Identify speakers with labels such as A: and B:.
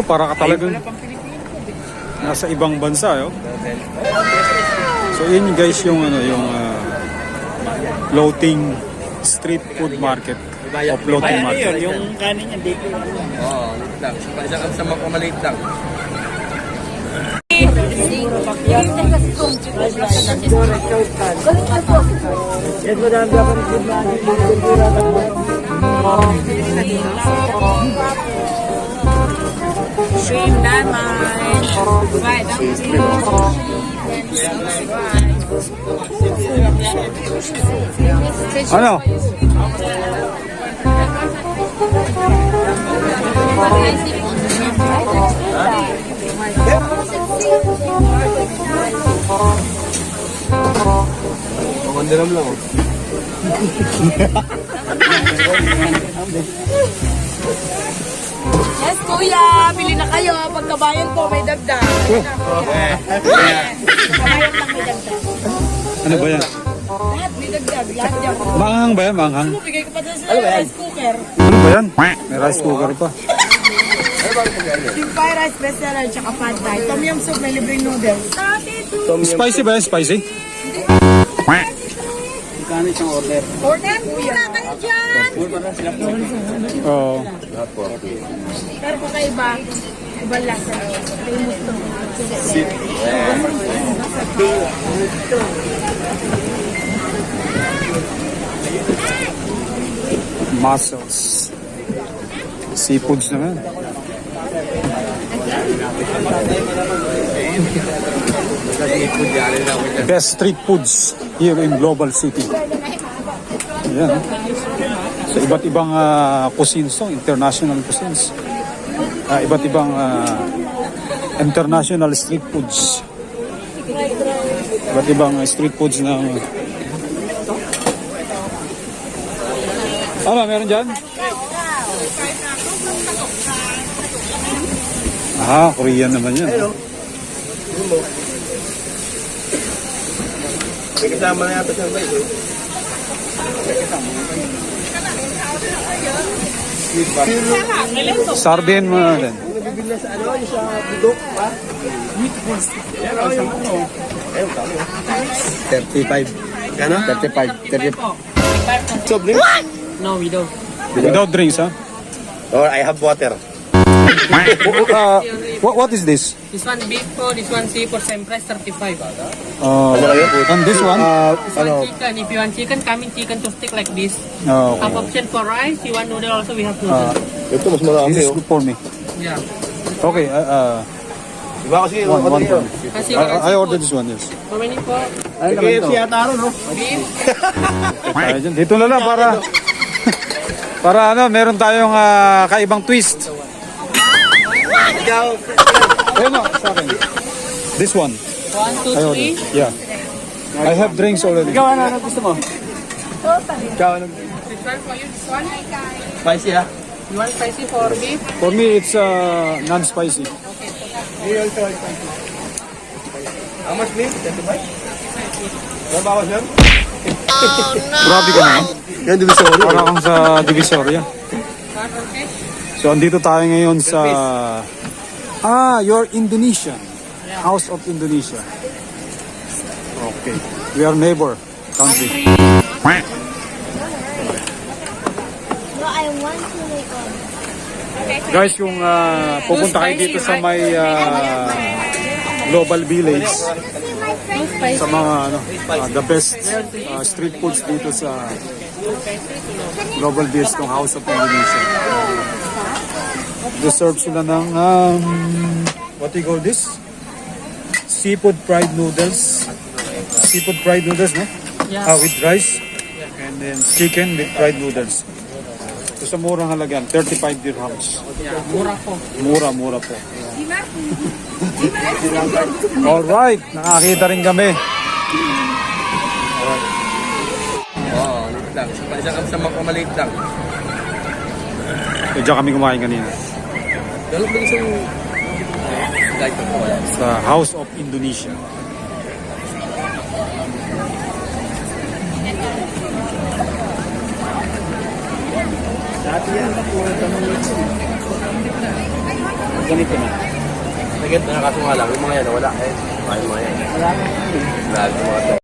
A: So, para ka talagang nasa ibang bansa, yo. So yun guys yung ano yung floating street food market o floating market.
B: Yung kanin niya dito.
C: Oo, lang. Isa ka sa maliit lang.
D: Shrimp, naman. Right,
A: Ano?
C: Mandiram lang.
D: Yes, kuya. Bili na kayo. Pagkabayan ko, may dagdag. Pagkabayan lang may dagdag.
A: Ano ba yan?
D: Lahat may dagdag. Lahat yan.
A: Maanghang ba yan? Maanghang?
D: Bigay ko pa sa rice cooker.
A: Ano ba yan? May rice cooker pa.
D: Simpay rice bestseller, tsaka pad thai. Tom yum soup, may libreng noodles.
A: Spicy ba yan? Spicy?
B: Kano isang order?
D: Order, kuya. Kayo dyan.
A: Oo.
D: Pero kung kayo ba, iba lasa. Famous to.
A: Mussels. Seafoods naman. Best street foods here in Global City. Ayan. So iba't ibang cuisines to, international cuisines. Iba't ibang international street foods. Iba't ibang street foods na meron dyan? Korean naman yan.
C: May kasama na yata siya ba ito?
A: Sardine mo na din.
C: Nabibigla sa ano, yung sa budok pa? Meatballs. Yan o, yung ano. Ayun, kami. 35. Gano? 35. 35. Soft drinks?
B: No, we don't.
A: Without drinks, ha?
C: Or I have water.
A: What is this?
B: This one beef po, this one seafood, same price, 35.
A: And this one?
B: This one chicken, if you want chicken, come in chicken to stick like this.
A: Okay.
B: Have option for rice, you want noodle also, we have noodle.
C: Ito, mas marami
A: This is
C: oh.
A: good for me.
B: Yeah.
A: Okay,
C: Diba kasi
A: one for me.
B: Kasi
A: I ordered this one, yes.
B: how many po?
C: KFC yata aro, no?
B: Beef.
A: Dito na lang para para ano, meron tayong kaibang twist.
C: Ikaw.
A: Ayun na, sa akin. This one.
B: 1, 2,
A: I
B: 3.
A: ordered. Yeah. I have drinks already.
C: Ikaw, ano gusto mo? Ikaw, ano?
B: This one for you, this one.
C: Spicy, ha?
B: You want spicy for beef?
A: For me, it's non-spicy.
C: How much beef? 35? Ano ba ako siya?
A: Grabe ka naman.
C: Yan, divisory.
A: Para kang sa Divisoria. So, andito tayo ngayon sa... you're Indonesian. House of Indonesia. Okay. We are neighbor country.
D: No, I want to make one.
A: Guys, kung pupunta kayo dito sa may Global Village, sa mga the best street foods dito sa Global Village ng House of Indonesia. Deserve sila ng what do you call this? Seafood fried noodles. Seafood fried noodles, no?
B: Yeah.
A: With rice. And then chicken with fried noodles. So sa murang halagan, 35 dirhams.
B: Yeah, mura po.
A: Mura po. Alright, nakakita rin kami.
C: Oo, liit lang. Isa ka sa maliit lang.
A: Diyan kami kumain kanina.
C: Dalam ba isang guide ko?
A: Sa House of Indonesia.
C: Dati yan, puro tanong yun. Ganito na. Nagit na kaso nga lang, yung mga yan, wala eh. Mga yan. Wala yung mga to.